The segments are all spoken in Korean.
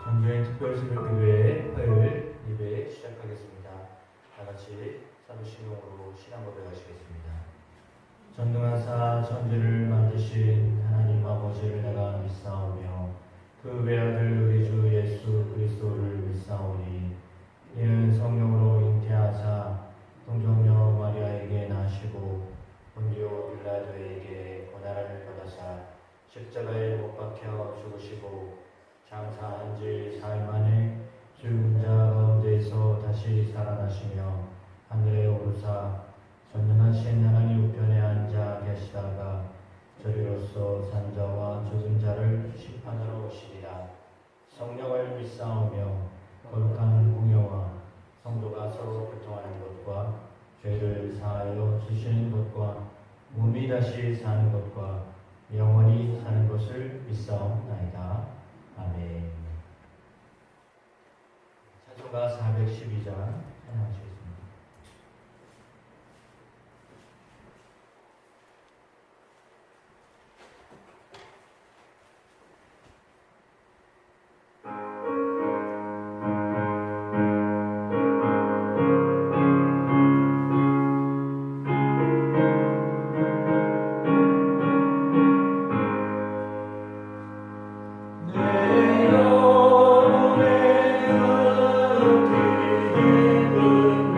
전주의 특별 새벽기도회 화요일 예배 시작하겠습니다. 다같이 사도신경으로 신앙 고백하시겠습니다. 전능하사 천지를 만드신 하나님 아버지를 내가 믿사오며 그 외아들 우리 주 예수 그리스도를 믿사오니 이는 성령으로 잉태하사 동정녀 마리아에게 나시고 본디오 빌라도에게 고난을 받으사 십자가에 못 박혀 죽으시고 장사한 지 사흘 만에 죽은 자 가운데에서 다시 살아나시며 하늘에 오르사 전능하신 하나님 우편에 앉아 계시다가 저리로서 산 자와 죽은 자를 심판하러 오시리라. 성령을 믿사오며 거룩한 공예와 성도가 서로 교통하는 것과 죄를 사하여 주시는 것과 몸이 다시 사는 것과 영원히 사는 것을 믿사옵나이다. 아멘. 찬송가 412장 찬양하시겠습니다. 내 영혼의 그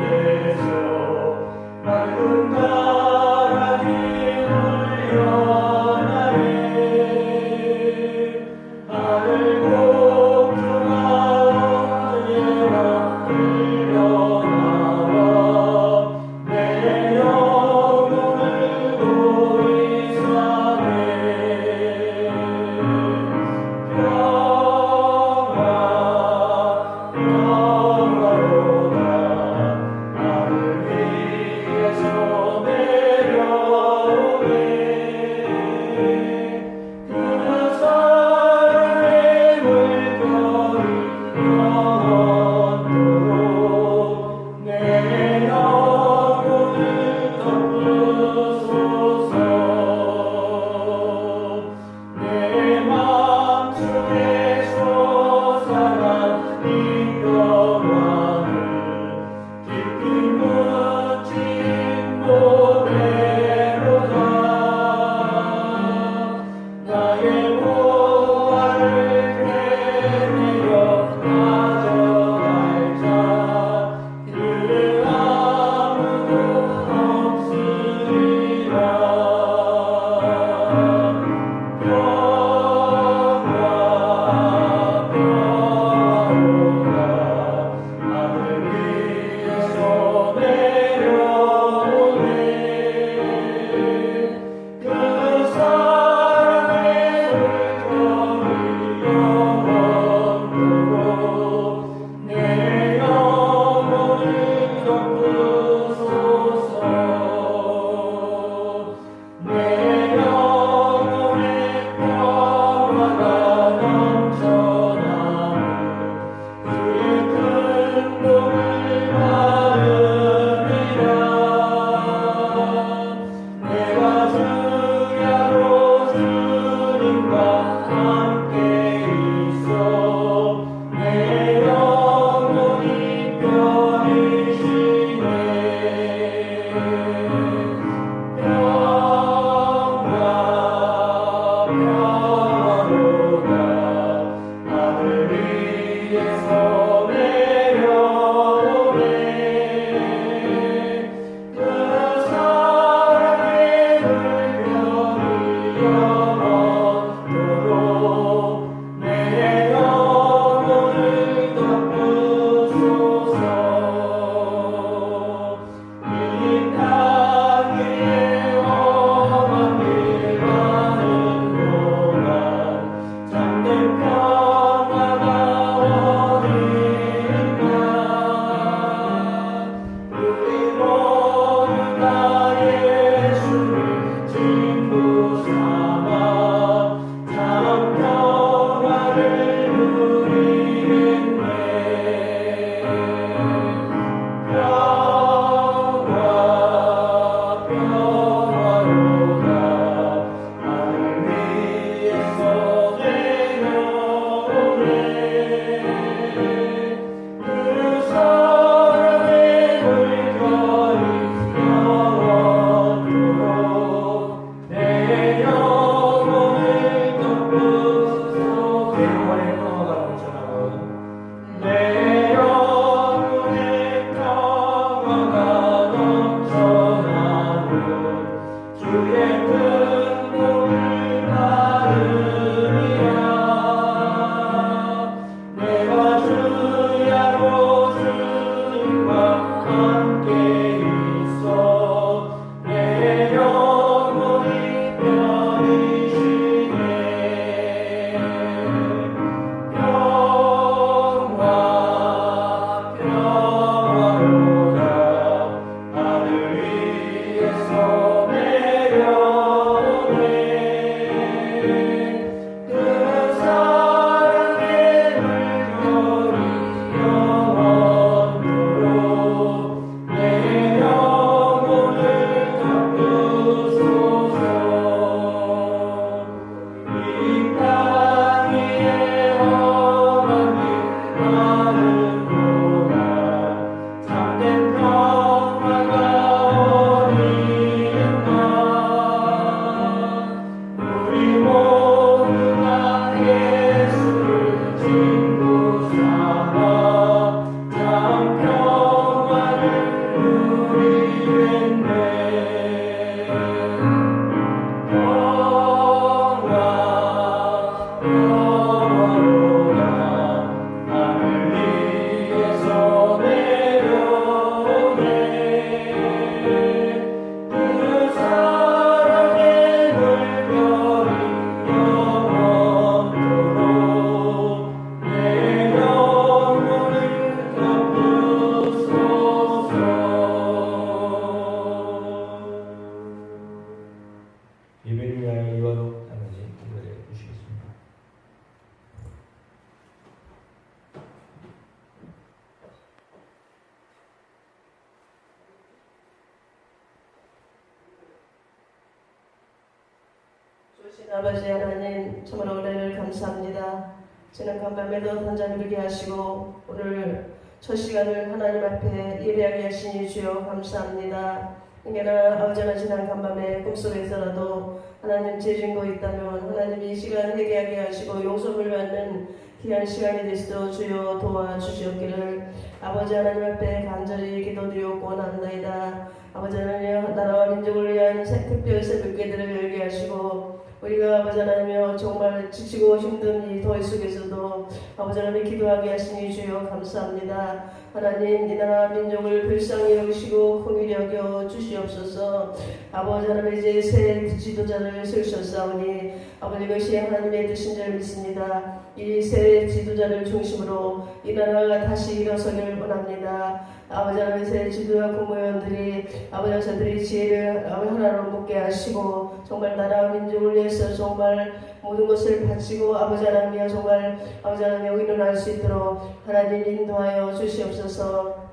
아버지 하나님 참으로 은혜를 감사합니다. 지난 간밤에도 단잠 이루게 하시고 오늘 첫 시간을 하나님 앞에 예배하게 하시니 주여 감사합니다. 이게나 아버지는 지난 간밤에 꿈속에서라도 하나님 죄진 거 있다면 하나님 이 시간 회개하게 하시고 용서를 받는 귀한 시간이 되시도록 주여 도와주시옵기를 아버지 하나님 앞에 간절히 기도드리옵고 원합니다. 아버지 하나님 나라와 민족을 위한 특별 새벽기도를 열게 하시고 우리가 아버지 하나님이여 정말 지치고 힘든 이 더위 속에서도 아버지 하나님 기도하게 하시니 주여 감사합니다. 하나님 이 나라 민족을 불쌍히 여기시고 긍휼히 여겨 주시옵소서. 아버지 하나님 이제 새 지도자를 세우셨사오니 아버지 이것이 하나님의 뜻인 줄 믿습니다. 이 새 지도자를 중심으로 이 나라가 다시 일어서길 원합니다. 아버지 하나님 새 지도자 국무위원들이 아버지 저들이 지혜를 하나로 묶게 하시고 정말 나라와 민족을 위해서 정말 모든 것을 바치고 아버지 하나님이여 정말 아버지 하나님 일어날 수 있도록 하나님 인도하여 주시옵소서.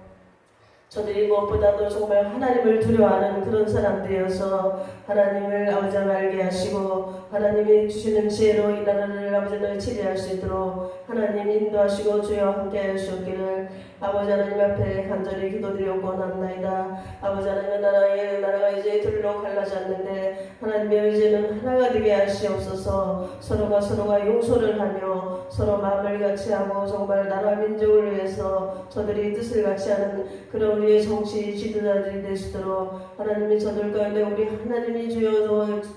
저들이 무엇보다도 정말 하나님을 두려워하는 그런 사람들이어서 하나님을 아버지 알게 하시고 하나님이 주시는 지혜로 이 나라를 아버지를 치리할 수 있도록 하나님 인도하시고 주여 함께하여 주옵기를 아버지 하나님 앞에 간절히 기도드리옵고 원합니다. 아버지 하나님 나라가 이제 둘로 갈라졌는데 하나님의 이제는 하나가 되게 하시옵소서. 서로가 용서를 하며 서로 마음을 같이 하고 정말 나라 민족을 위해서 저들이 뜻을 같이 하는 그런 우리의 정치 지도자들이 되시도록 하나님이 저들 가운데 우리 하나님이 주여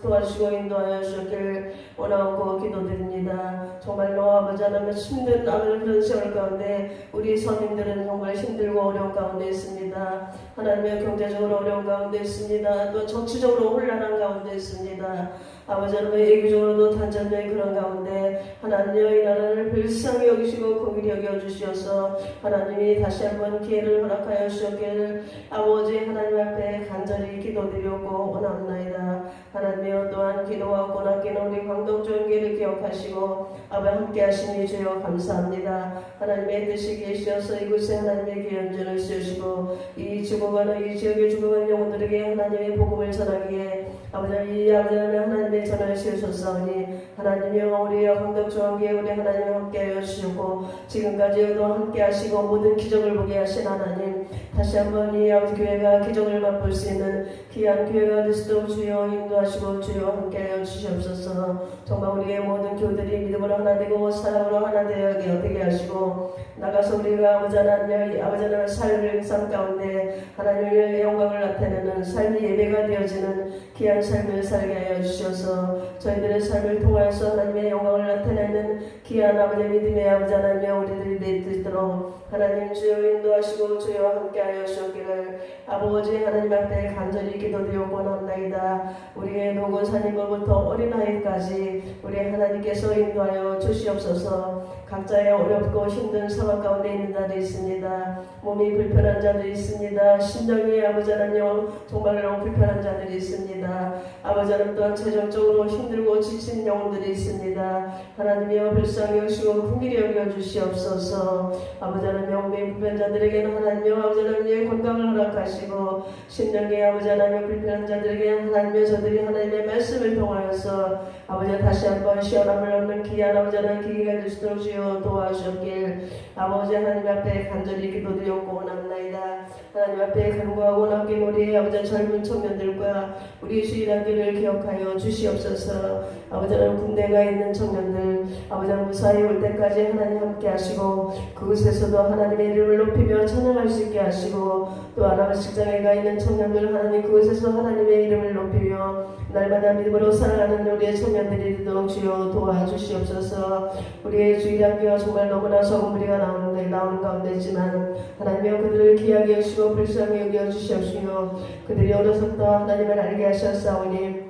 도와주시고 인도하여 주시길 원하고 기도드립니다. 정말로 아버지 하나님 힘든 그런 세월 가운데 우리 서민들은 정말 힘들고 어려운 가운데 있습니다. 하나님의 경제적으로 어려운 가운데 있습니다. 또 정치적으로 혼란한 가운데 있습니다. 아버지 하나님 예교적으로도 단절된 그런 가운데 하나님의 이 나라를 불쌍히 여기시고 긍휼히 여겨주시어서 하나님이 다시 한번 기회를 허락하여 주셨기를 아버지 하나님 앞에 간절히 기도드리고 원합나이다. 하나님이여 또한 기도와 고난기는 우리 광동교회를 기억하시고 아버지 함께 하시니 주여 감사합니다. 하나님의 뜻이 계시어서 이곳에 하나님의 기연전을 쓰시고 이 죽어가는 이 지역에 죽어가는 영혼들에게 하나님의 복음을 전하기에 아버지 하나님의 전을 씌우셨사오니 하나님이여 우리 광덕중앙교회 우리 하나님 함께하여 주시고 지금까지도 함께하시고 모든 기적을 보게 하신 하나님 다시 한번 이 교회가 기적을 맛볼 수 있는 귀한 교회가 되시도록 주여 인도하시고 주여 함께하여 주시옵소서. 정말 우리의 모든 교들이 믿음으로 하나 되고 사랑으로 하나 되게 하시고 나가서 우리가 아버지 하나님의 삶을 삶 가운데 하나님의 영광을 나타내는 삶이 예배가 되어지는 귀한 삶을 살게 하여 주셔서 저희들의 삶을 통하여서 하나님의 영광을 나타내는 귀한 아버지의 믿음의 아버지 하나님의 우리들이 되도록 하나님 주여 인도하시고 주여 함께하여 주시기를 아버지 하나님 앞에 간절히 기도드리고 원합나이다. 우리의 노곤사님으로부터 어린아이까지 우리 하나님께서 인도하여 주시옵소서. 각자의 어렵고 힘든 상황 가운데 있는 자들이 있습니다. 몸이 불편한 자들이 있습니다. 심정이 아버지 하나님 정말로 불편한 자들이 있습니다. 아버지 하나님 또한 재정적으로 힘들고 지친 영혼들이 있습니다. 하나님이여 불쌍히 여기시고 긍휼히 여겨 주시옵소서. 아버지 하나님 몸이 불편한 자들에게는 하나님이여 아버지 하나님의 건강을 허락하시고 심령이 아버지 하나님의 불편한 자들에게 하나님의 저들이 하나님의 말씀을 통하여서 아버지 다시 한번 시원함을 얻는 귀한 아버지 하나님 기회가 되시도록 주여 도와주셨길 아버지 하나님 앞에 간절히 기도드렸고 원합나이다. 하나님 앞에 간구하고 남긴 우리 아버지 젊은 청년들과 우리 주일학교를 기억하여 주시옵소서. 아버지 하나님 군대가 있는 청년들 아버지 하나님 무사히 올 때까지 하나님 함께 하시고 그곳에서도 하나님의 이름을 높이며 찬양할 수 있게 하시고 또 아버지 직장에 가 있는 청년들 하나님 그곳에서 하나님의 이름을 높이며 날마다 믿음으로 살아가는 우리의 청년들이 되도록 주여 도와주시옵소서. 우리의 주일학교가 정말 너무나 적은 무리가 나오는 가운데 있지만 하나님이여 그들을 귀하게 여기시고 불쌍히 여겨주시옵시며 그들이 어려서부터 하나님을 알게 하셨사오니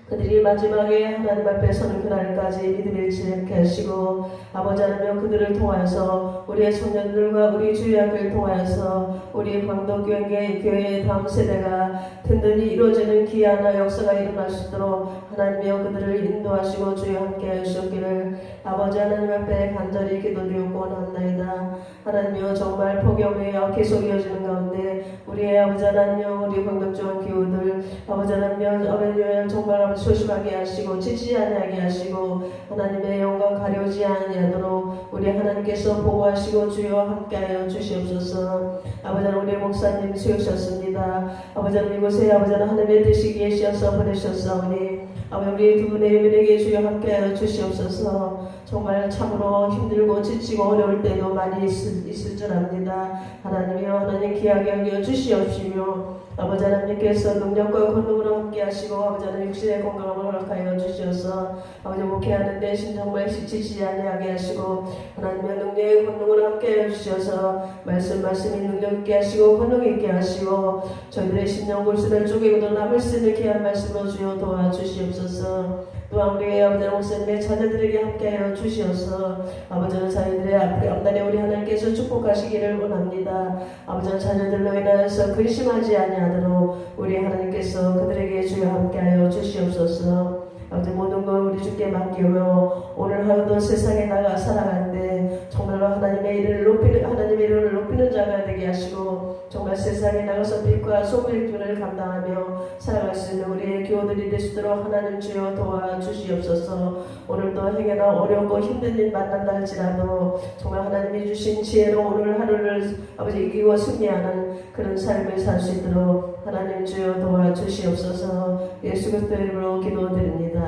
그들이 마지막에 하나님 앞에 서는 그날까지 믿음을 잃지 않게 하시고 아버지 하나님 그들을 통하여서 우리의 청년들과 우리 주일학교를 통하여서 우리 광덕교회의 다음 세대가 든든히 이루어지는 귀한 역사가 일어날 수 있도록 하나님이여 그들을 인도하시고 주여 함께 하시옵기를 아버지 하나님 앞에 간절히 기도드리고 원합나이다. 하나님이여 정말 폭염이 계속 이어지는 가운데 우리의 아버지 하나님이여 우리 광덕중앙 교우들 아버지 하나님이여 정말 아버지 소심하게 하시고 지치지 아니하게 하시고 하나님의 영광 가려지 아니하도록 우리 하나님께서 보호하시고 주여 함께하여 주시옵소서. 아버지 하나님 우리 목사님 세우셨습니다. 아버지 하나님 이곳에 아버지 하나님 하나님의 뜻이 계시어서 보내셨사오니 아버지 우리 두 분의 예배에게 주여 함께하여 주시옵소서. 정말 참으로 힘들고 지치고 어려울 때도 많이 있을 줄 압니다. 하나님이여 하나님 귀하게 여겨 주시옵시며 아버지 하나님께서 능력과 권능으로 함께 하시고 아버지 하나님 육신의 건강을 허락하여 주시어서 아버지 목회하는데 심정말 지치지 아니하게 하시고 하나님의 능력의 권능으로 함께 하여 주셔서 말씀이 능력 있게 하시고 권능 있게 하시고 저희들의 심령 골수를 쪼개고도 남을 수 있게 한 말씀으로 주여 도와주시옵소서. 또한 우리 아버지 목사님의 자녀들에게 함께하여 주시어서 아버지는 자녀들의 앞날에 우리 하나님께서 축복하시기를 원합니다. 아버지는 자녀들로 인하여서 근심하지 아니하도록 우리 하나님께서 그들에게 주여 함께하여 주시옵소서. 아버지 모든 걸 우리 주께 맡기며 오늘 하루도 세상에 나가 살아갈 때 정말로 하나님의 이름을 높이는 자가 되게 하시고 정말 세상에 나가서 빛과 소금의 기운을 감당하며 살아갈 수 있는 우리의 교우들이 될 수 있도록 하나님 주여 도와주시옵소서. 오늘도 행여나 어렵고 힘든 일 만난다 할지라도 정말 하나님이 주신 지혜로 오늘 하루를 아버지 이기고 승리하는 그런 삶을 살 수 있도록 하나님 주여 도와주시옵소서. 예수 그리스도의 이름으로 기도드립니다.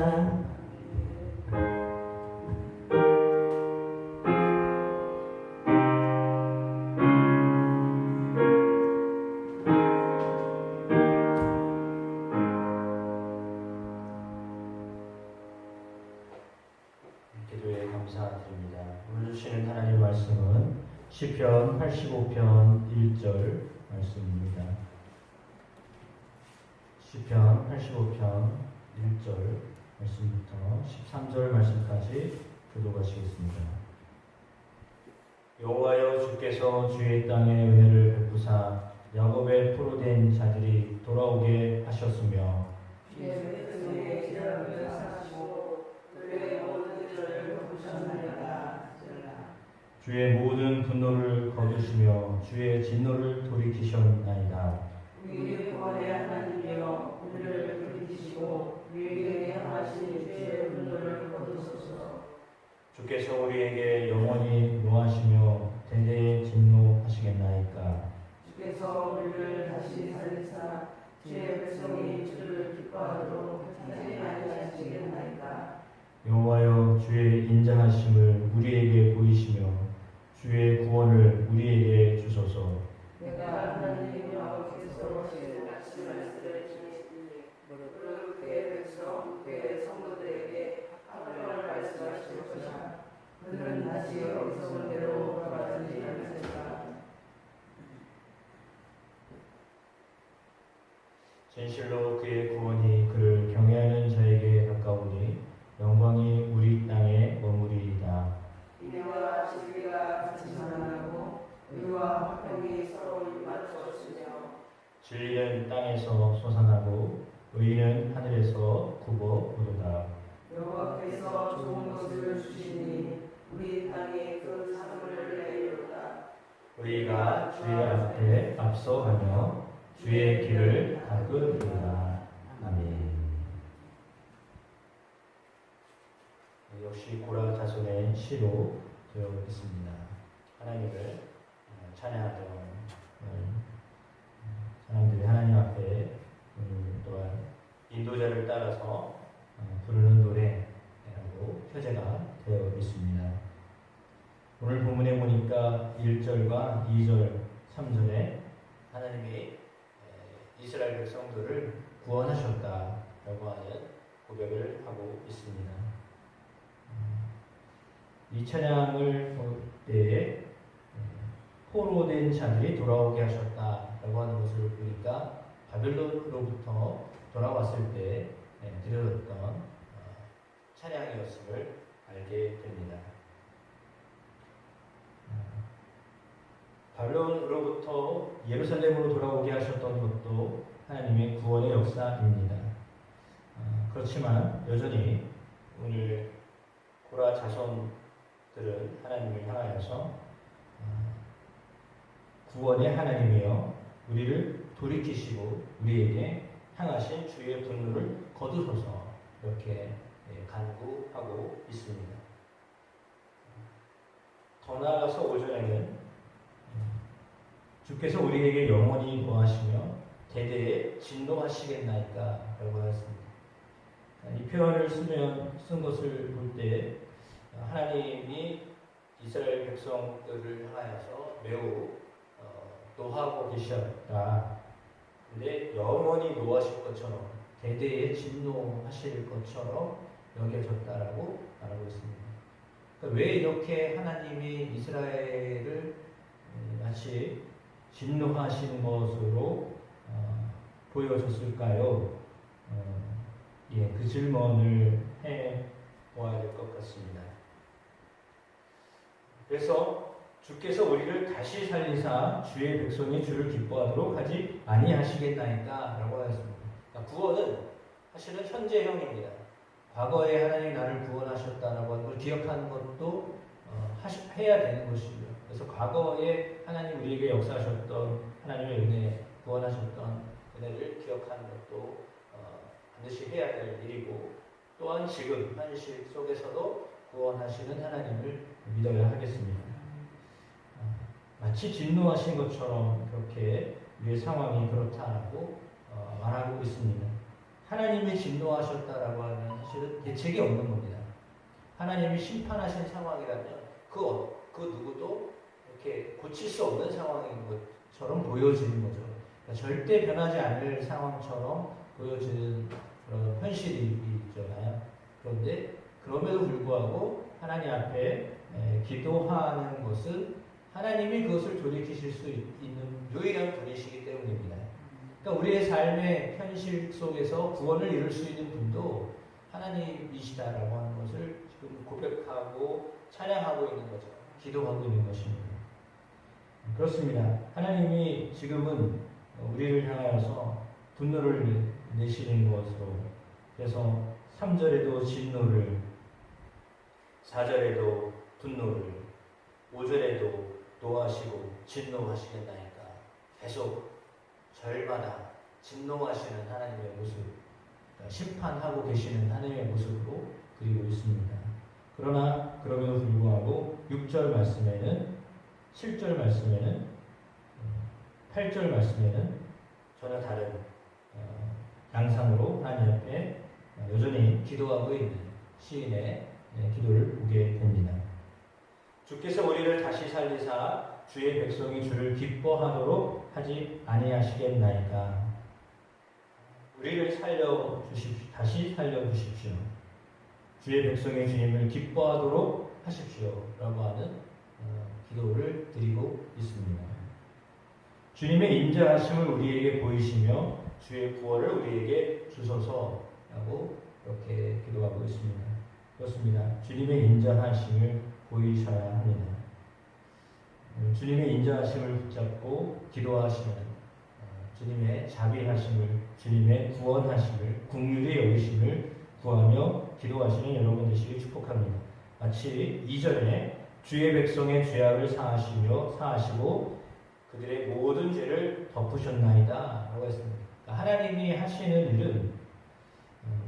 기도에 감사드립니다. 오늘 주시는 하나님 말씀은 시편 85편 1절 말씀입니다. 시편 85편 1절 말씀부터 13절 말씀까지 교독하시겠습니다. 여호와여 주께서 주의 땅에 은혜를 베푸사 야곱의 포로된 자들이 돌아오게 하셨으며 주의 모든 분노를 거두시며 주의 진노를 돌이키셨나이다. 우리의 구원의 하나님이여 우리를 돌이키시고 우리에게 행하신 주의 분노를 거두소서. 주께서 우리에게 영원히 노하시며 대대에 진노하시겠나이까. 주께서 우리를 다시 살리사 주의 백성이 주를 기뻐하도록 하지 아니하시겠나이까. 여호와여 주의 인자하심을 우리에게 보이시며 주의 구원을 우리에게 주소서. 내가 하나님 아버지께서 말씀을 지니시니 무릇 그의 백성 그의 성도들에게 하나님을 말씀하실 것이라. 그들은 다시 어리석은 대로 돌아가지 않으리라. 진실로 그의 구원이 그를 경외하는 자에게 가까우니 영광이 우리 땅에 머무리이다. 인애와 진리가 같이 만나고 의와 화평이 서로 맞추었으며 진리는 땅에서 솟아나고 의는 하늘에서 굽어오르다. 여호와께서 좋은 것을 주시니 우리 땅에 그 사물을 내리로다. 의가 주의 앞에 앞서가며 주의 길을 닦으리라. 아멘. 역시 고라 자손의 시로 되어 있습니다. 하나님을 찬양하던 사람들이 하나님 앞에 또한 인도자를 따라서 부르는 노래라고 표제가 되어 있습니다. 오늘 본문에 보니까 1절과 2절, 3절에 하나님이 이스라엘 백성들을 구원하셨다라고 하는 고백을 하고 있습니다. 이 찬양을 볼 때에 포로된 자들이 돌아오게 하셨다라고 하는 것을 보니까 바벨론으로부터 돌아왔을 때 드려졌던 찬양이었음을 알게 됩니다. 바벨론으로부터 예루살렘으로 돌아오게 하셨던 것도 하나님의 구원의 역사입니다. 그렇지만 여전히 오늘 고라 자손들은 하나님을 향하여서 구원의 하나님이여 우리를 돌이키시고 우리에게 향하신 주의 분노를 거두소서 이렇게 간구하고 있습니다. 더 나아가서 5절에는 주께서 우리에게 영원히 노하시며 대대에 진노하시겠나이까 라고 하였습니다. 이 표현을 쓴 것을 볼 때 하나님이 이스라엘 백성들을 향하여서 매우 노하고 계셨다. 근데 영원히 노하실 것처럼 대대에 진노하실 것처럼 여겨졌다라고 말하고 있습니다. 그러니까 왜 이렇게 하나님이 이스라엘을 마치 진노하시는 것으로 보여졌을까요? 그 질문을 해 보아야 될 것 같습니다. 그래서 주께서 우리를 다시 살리사 주의 백성이 주를 기뻐하도록 하지 아니하시겠나이까 라고 하였습니다. 그러니까 구원은 사실은 현재형입니다. 과거에 하나님이 나를 구원하셨다라고 하는 걸 기억하는 것도 해야 되는 것이고요. 그래서 과거에 하나님 우리에게 역사하셨던 하나님의 은혜, 구원하셨던 은혜를 기억하는 것도 반드시 해야 될 일이고, 또한 지금 현실 속에서도 구원하시는 하나님을 믿어야 하겠습니다. 마치 진노하신 것처럼 그렇게 우리의 상황이 그렇다라고 말하고 있습니다. 하나님이 진노하셨다라고 하면 사실은 대책이 없는 겁니다. 하나님이 심판하신 상황이라면 그 누구도 이렇게 고칠 수 없는 상황인 것처럼 보여지는 거죠. 그러니까 절대 변하지 않을 상황처럼 보여지는 그런 현실이 있잖아요. 그런데 그럼에도 불구하고 하나님 앞에 기도하는 것은 하나님이 그것을 돌이키실 수 있는 유일한 분이시기 때문입니다. 그러니까 우리의 삶의 현실 속에서 구원을 이룰 수 있는 분도 하나님이시다라고 하는 것을 지금 고백하고 찬양하고 있는 거죠. 기도하고 있는 것입니다. 그렇습니다. 하나님이 지금은 우리를 향하여서 분노를 내시는 것으로, 그래서 3절에도 진노를, 4절에도 분노를, 5절에도 노하시고 진노하시겠나이까 계속 절마다 진노하시는 하나님의 모습, 심판하고 계시는 하나님의 모습으로 그리고 있습니다. 그러나 그럼에도 불구하고 6절 말씀에는, 7절 말씀에는, 8절 말씀에는 전혀 다른 양상으로 하나님 앞에 여전히 기도하고 있는 시인의 기도를 보게 됩니다. 주께서 우리를 다시 살리사 주의 백성이 주를 기뻐하도록 하지 아니하시겠나이까. 우리를 다시 살려주십시오. 주의 백성의 주님을 기뻐하도록 하십시오 라고 하는 기도를 드리고 있습니다. 주님의 인자하심을 우리에게 보이시며 주의 구원을 우리에게 주소서라고 이렇게 기도하고 있습니다. 그렇습니다. 주님의 인자하심을 보이셔야 합니다. 주님의 인자하심을 붙잡고 기도하시면 주님의 자비하심을, 주님의 구원하심을, 긍휼히 여기심을 구하며 기도하시는 여러분 되시길 축복합니다. 마치 2절에 주의 백성의 죄악을 사하시고 그들의 모든 죄를 덮으셨나이다 라고 했습니다. 그러니까 하나님이 하시는 일은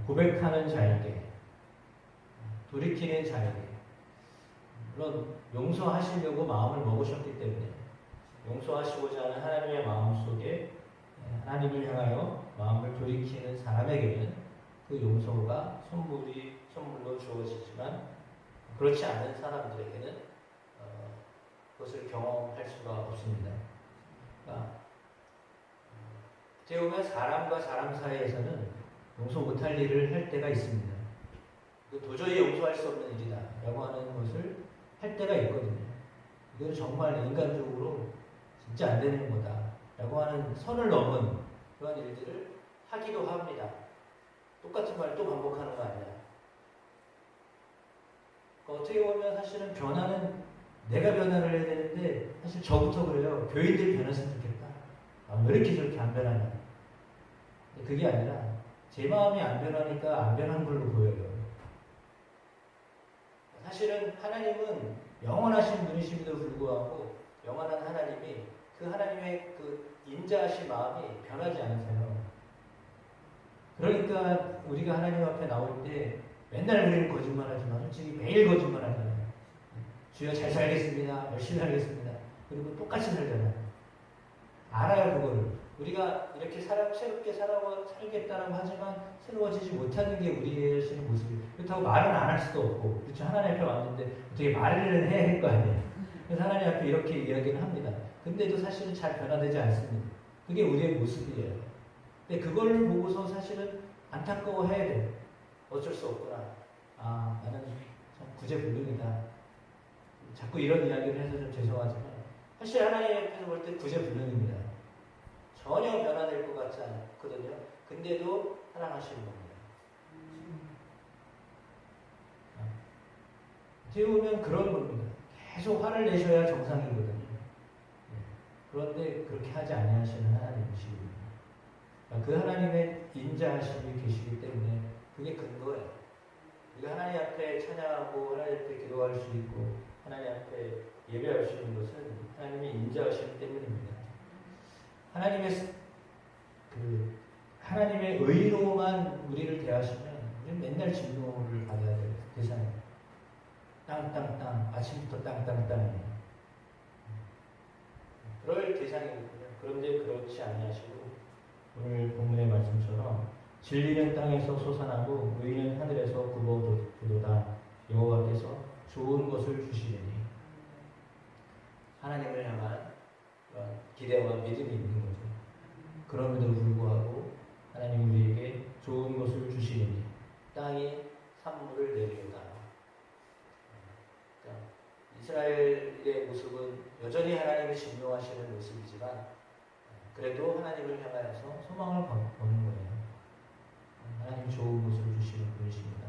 고백하는 자에게, 돌이키는 자에게, 물론 용서하시려고 마음을 먹으셨기 때문에 용서하시고자 하는 하나님의 마음속에 하나님을 향하여 마음을 돌이키는 사람에게는 그 용서가 선물로 주어지지만, 그렇지 않은 사람들에게는 그것을 경험할 수가 없습니다. 그러니까 어떻게 보면 사람과 사람 사이에서는 용서 못할 일을 할 때가 있습니다. 도저히 용서할 수 없는 일이다 라고 하는 것을 할 때가 있거든요. 이건 정말 인간적으로 진짜 안 되는 거다 라고 하는 선을 넘은 그런 일들을 하기도 합니다. 똑같은 말을 또 반복하는 거 아니야. 그러니까 어떻게 보면 사실은 변화는 내가 변화를 해야 되는데, 사실 저부터 그래요. 교인들이 변했으면 좋겠다. 왜 이렇게 저렇게 안 변하냐. 그게 아니라 제 마음이 안 변하니까 안 변한 걸로 보여요. 사실은 하나님은 영원하신 분이심에도 불구하고 영원한 하나님이 그 하나님의 그 인자하신 마음이 변하지 않으세요. 그러니까 우리가 하나님 앞에 나올 때 맨날 우리는 거짓말하지만 솔직히 매일 거짓말하잖아요. 주여 잘 살겠습니다. 열심히 살겠습니다. 그리고 똑같이 살잖아요. 알아요 그거를. 우리가 이렇게 새롭게 살겠다라고 하지만 새로워지지 못하는 게 우리의 신의 모습이에요. 그렇다고 말은 안 할 수도 없고, 그렇죠? 하나님 앞에 왔는데 어떻게 말을 해야 할 거 아니에요. 그래서 하나님 앞에 이렇게 이야기를 합니다. 근데도 사실은 잘 변화되지 않습니다. 그게 우리의 모습이에요. 근데 그걸 보고서 사실은 안타까워해야 돼요. 어쩔 수 없구나. 아, 나는 참 구제불능이다. 자꾸 이런 이야기를 해서 좀 죄송하지만 사실 하나님 앞에서 볼 때 구제불능입니다. 전혀 변화될 것 같지 않거든요. 근데도 사랑하시는 겁니다. 어떻게 보면 그런 겁니다. 계속 화를 내셔야 정상이거든요. 그런데 그렇게 하지 아니하시는 하나님이십니다. 그 하나님의 인자하심이 계시기 때문에 그게 근거예요. 우리가 하나님 앞에 찬양하고 하나님 앞에 기도할 수 있고 하나님 앞에 예배할 수 있는 것은 하나님의 인자하심 때문입니다. 하나님의 의로만 우리를 대하시면 우리는 맨날 진노를 받아야 될 대상이에요. 땅땅땅, 아침부터 땅땅땅이에요. 그럴 대상이거든요. 그런데 그렇지 아니하시고 오늘 본문의 말씀처럼 진리는 땅에서 솟아나고 의는 하늘에서 굽어도다. 여호와께서 좋은 것을 주시리니. 하나님을 향한 기대와 믿음이 있는 거죠. 그럼에도 불구하고 하나님 우리에게 좋은 것을 주시리니 땅이 산물을 내리리다. 그러니까 이스라엘의 모습은 여전히 하나님을 진노하시는 모습이지만 그래도 하나님을 향하여서 소망을 거는 거예요. 하나님 좋은 것을 주시는 분이십니다.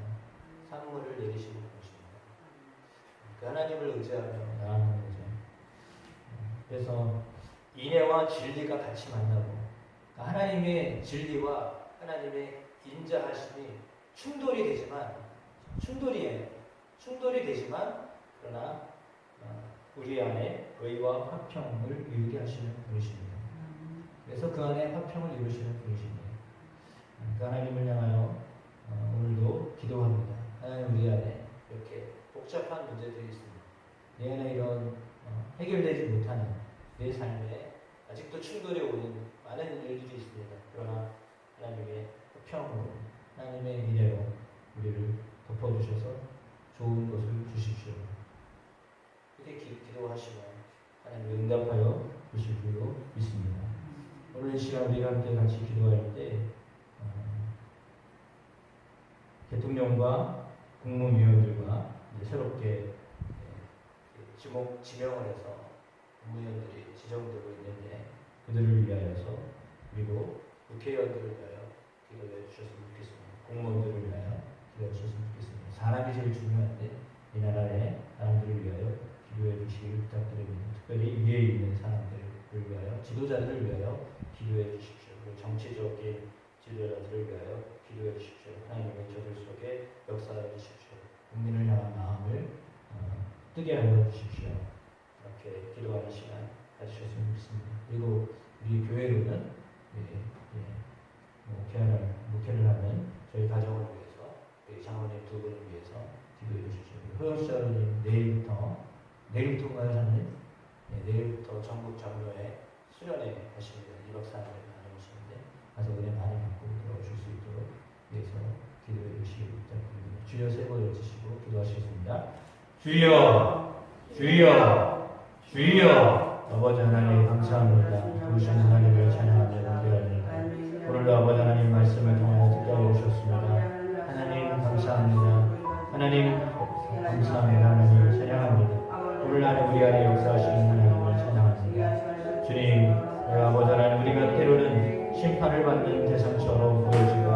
산물을 내리시는 분이십니다. 그 하나님을 의지하며 나아가는 거죠. 그래서 인애와 진리가 같이 만나고 하나님의 진리와 하나님의 인자하심이 충돌이 되지만 그러나 우리 안에 의와 화평을 이루게 하시는 분이십니다. 그래서 그 안에 화평을 이루시는 분이십니다. 그 하나님을 향하여 오늘도 기도합니다. 하나님 우리 안에 이렇게 복잡한 문제들이 있습니다. 내 안에 이런 해결되지 못하는 내 삶에 아직도 충돌이 오는 많은 일들이 있습니다. 그러나 하나님의 화평으로 하나님의 은혜로 우리를 덮어주셔서 좋은 것을 주십시오. 이렇게 기도하시면 하나님이 응답하여 주실 줄로 믿습니다. 오늘 이 시간 우리가 함께 같이 기도할 때 대통령과 국무위원들과 새롭게 지명을 해서 국무위원들이 지정되고 있는데 그들을 위하여서 그리고 국회의원들을 위하여 기도해 주셨으면 좋겠습니다. 공무원들을 위하여 기도해 주셨으면 좋겠습니다. 사람이 제일 중요한데 이 나라의 사람들을 위하여 기도해 주시길 부탁드립니다. 특별히 위에 있는 사람들을 위하여 지도자들을 위하여 기도해 주십시오. 그리고 정치적인 지도자들을 위하여 기도해 주십시오. 하나님의 저들 속에 역사해 주십시오. 국민을 향한 마음을 뜨게 하여 주십시오. 이렇게 기도하는 시간 가지셨으면 좋겠습니다. 그리고 우리 교회로는 목회를 하는 저희 가정을 위해서 우리 장로님 두 분을 위해서 기도해 주십시오. 허영수자로님 내일부터인가요, 장로님? 내일부터 전국 장로회 수련회 하십니다. 2박 3일 다녀오시는데 가서 은혜 많이 받고 돌아오실 수 있도록 위해서 기도해 주시기 부탁드립니다. 주여 세 번 외치시고 기도하시겠습니다. 주여, 주여, 주여. 아버지 하나님 감사합니다. 부르신 하나님을 찬양하며 감사합니다. 오늘도 아버지 하나님 말씀을 통하여 듣게 해주셨습니다. 하나님 감사합니다. 하나님 감사합니다. 하나님을 찬양합니다. 오늘 안에 우리 안에 역사하시는 하나님을 찬양합니다. 주님, 아버지 하나님 우리가 때로는 심판을 받는 대상처럼 보여지고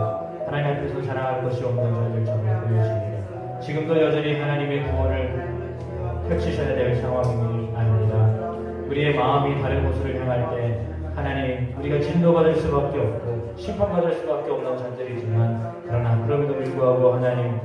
하나님 앞에서 자랑할 것이 없는 자들처럼 보여집니다. 지금도 여전히 하나님의 구원을 펼치셔야 될 상황이 아닙니다. 우리의 마음이 다른 곳을 향할 때 하나님 우리가 진노받을 수밖에 없고 심판받을 수밖에 없는 자들이지만 그러나 그럼에도 불구하고 하나님